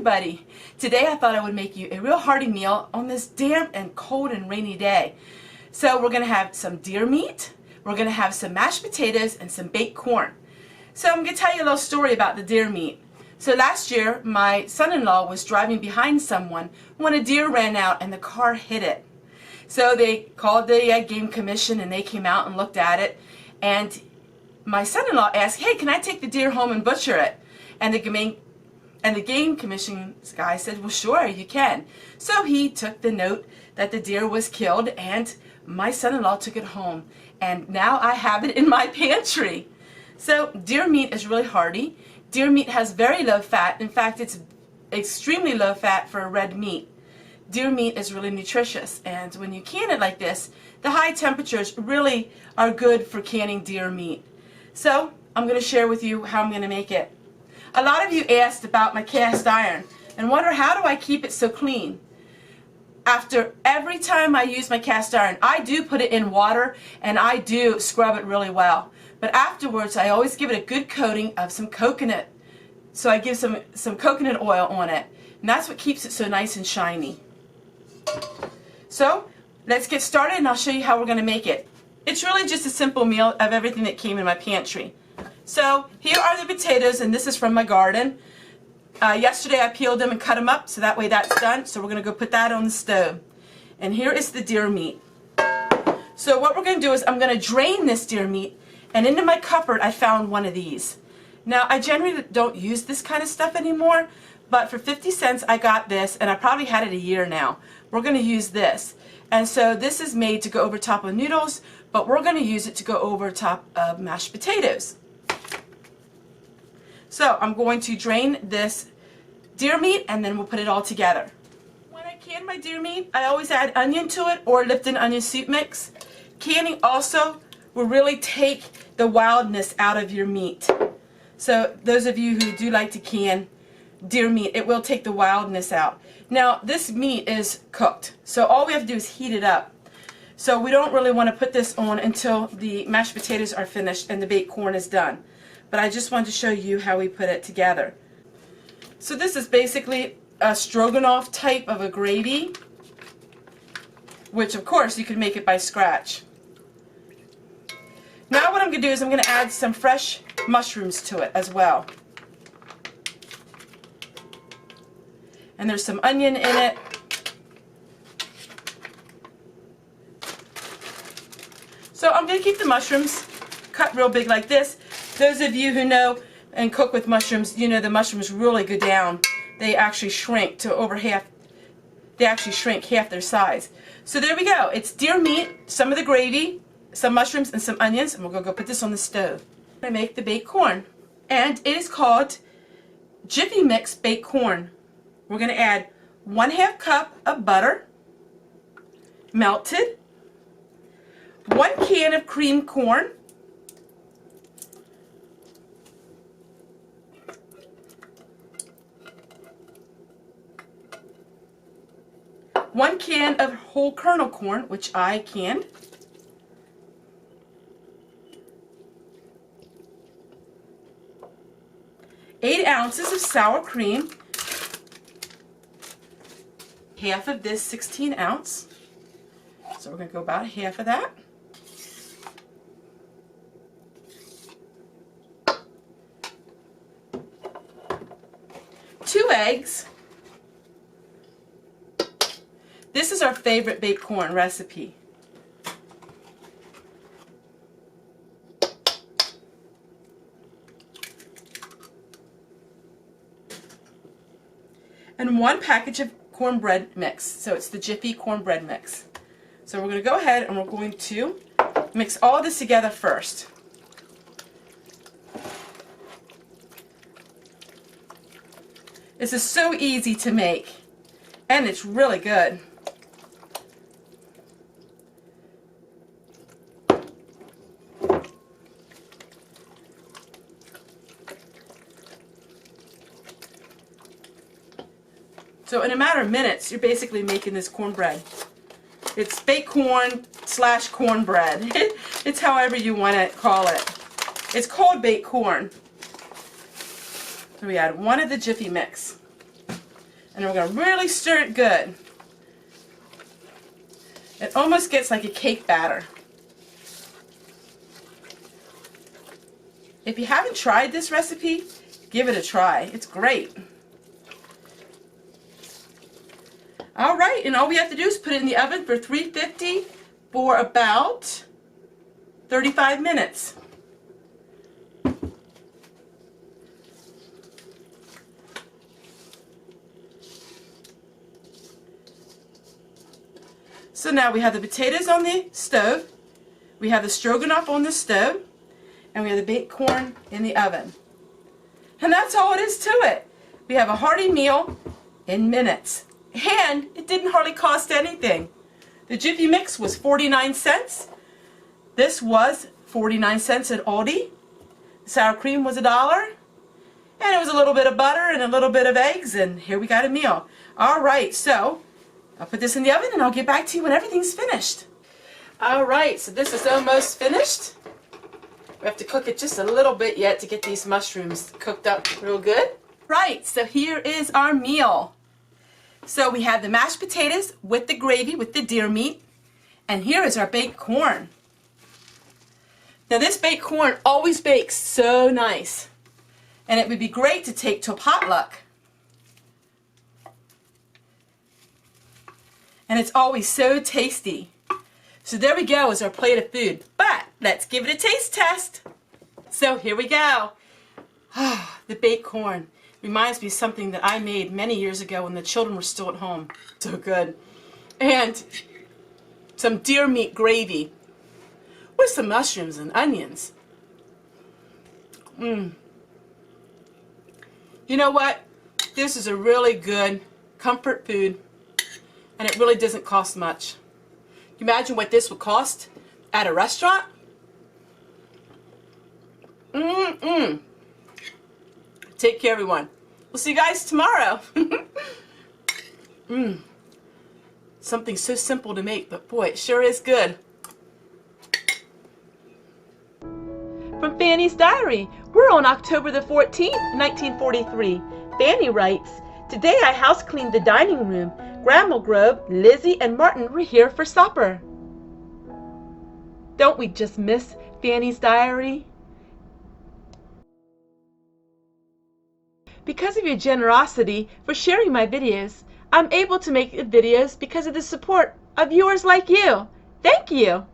everybody! Today I thought I would make you a real hearty meal on this damp and cold and rainy day. So we're going to have some deer meat, we're going to have some mashed potatoes, and some baked corn. So I'm going to tell you a little story about the deer meat. So last year my son-in-law was driving behind someone when a deer ran out and the car hit it. So they called the game commission and they came out and looked at it, and my son-in-law asked, "Hey, can I take the deer home and butcher it?" And the game commission guy said, "Well, sure, you can." So he took the note that the deer was killed, and my son-in-law took it home, and now I have it in my pantry. So deer meat is really hearty. Deer meat has very low fat. In fact, it's extremely low fat for a red meat. Deer meat is really nutritious, and when you can it like this, the high temperatures really are good for canning deer meat. So I'm going to share with you how I'm going to make it. A lot of you asked about my cast iron and wonder, how do I keep it so clean? After every time I use my cast iron, I do put it in water and I do scrub it really well. But afterwards, I always give it a good coating of some coconut. So I give some coconut oil on it, and that's what keeps it so nice and shiny. So let's get started and I'll show you how we're going to make it. It's really just a simple meal of everything that came in my pantry. So here are the potatoes, and this is from my garden. Yesterday I peeled them and cut them up, so that way that's done. So we're going to go put that on the stove. And here is the deer meat. So what we're going to do is I'm going to drain this deer meat, and into my cupboard I found one of these. Now I generally don't use this kind of stuff anymore, but for 50 cents I got this, and I probably had it a year now. We're going to use this. And so this is made to go over top of noodles, but we're going to use it to go over top of mashed potatoes. So I'm going to drain this deer meat and then we'll put it all together. When I can my deer meat, I always add onion to it or Lipton onion soup mix. Canning also will really take the wildness out of your meat. So those of you who do like to can deer meat, it will take the wildness out. Now this meat is cooked, so all we have to do is heat it up. So we don't really want to put this on until the mashed potatoes are finished and the baked corn is done. But I just wanted to show you how we put it together. So this is basically a stroganoff type of a gravy, which of course you can make it by scratch. Now what I'm going to do is I'm going to add some fresh mushrooms to it as well. And there's some onion in it. So I'm going to keep the mushrooms cut real big like this. Those of you who know and cook with mushrooms, you know the mushrooms really go down. They actually shrink to over half. They actually shrink half their size. So there we go. It's deer meat, some of the gravy, some mushrooms, and some onions. And we're going to go put this on the stove. I make the baked corn. And it is called Jiffy Mix Baked Corn. We're going to add 1/2 cup of butter, melted, 1 can of creamed corn, 1 can of whole kernel corn, which I canned, 8 ounces of sour cream, half of this 16 ounce, so we're going to go about half of that. Two eggs. This is our favorite baked corn recipe. And 1 package of cornbread mix. So it's the Jiffy cornbread mix. So we're going to go ahead and we're going to mix all this together first. This is so easy to make, and it's really good. So in a matter of minutes, you're basically making this cornbread. It's baked corn / cornbread. It's however you want to call it. It's called baked corn. So we add 1 of the Jiffy mix. And we're going to really stir it good. It almost gets like a cake batter. If you haven't tried this recipe, give it a try. It's great. All right, and all we have to do is put it in the oven for 350 for about 35 minutes. So now we have the potatoes on the stove, we have the stroganoff on the stove, and we have the baked corn in the oven. And that's all it is to it. We have a hearty meal in minutes. And it didn't hardly cost anything. The Jiffy mix was 49 cents. This was 49 cents at Aldi. The sour cream was $1. And it was a little bit of butter and a little bit of eggs, and here we got a meal. All right, so I'll put this in the oven and I'll get back to you when everything's finished. All right, so this is almost finished. We have to cook it just a little bit yet to get these mushrooms cooked up real good. Right, so here is our meal. So we have the mashed potatoes with the gravy, with the deer meat, and here is our baked corn. Now this baked corn always bakes so nice, and it would be great to take to a potluck. And it's always so tasty. So there we go is our plate of food. But let's give it a taste test. So here we go. The baked corn reminds me of something that I made many years ago when the children were still at home. So good. And some deer meat gravy with some mushrooms and onions. You know what? This is a really good comfort food, and it really doesn't cost much. Can you imagine what this would cost at a restaurant? Take care, everyone. We'll see you guys tomorrow. Something so simple to make, but boy, it sure is good. From Fanny's Diary, we're on October the 14th, 1943. Fanny writes, "Today I house cleaned the dining room. Grandma Grove, Lizzie, and Martin were here for supper." Don't we just miss Fanny's Diary? Because of your generosity for sharing my videos, I'm able to make videos because of the support of viewers like you. Thank you!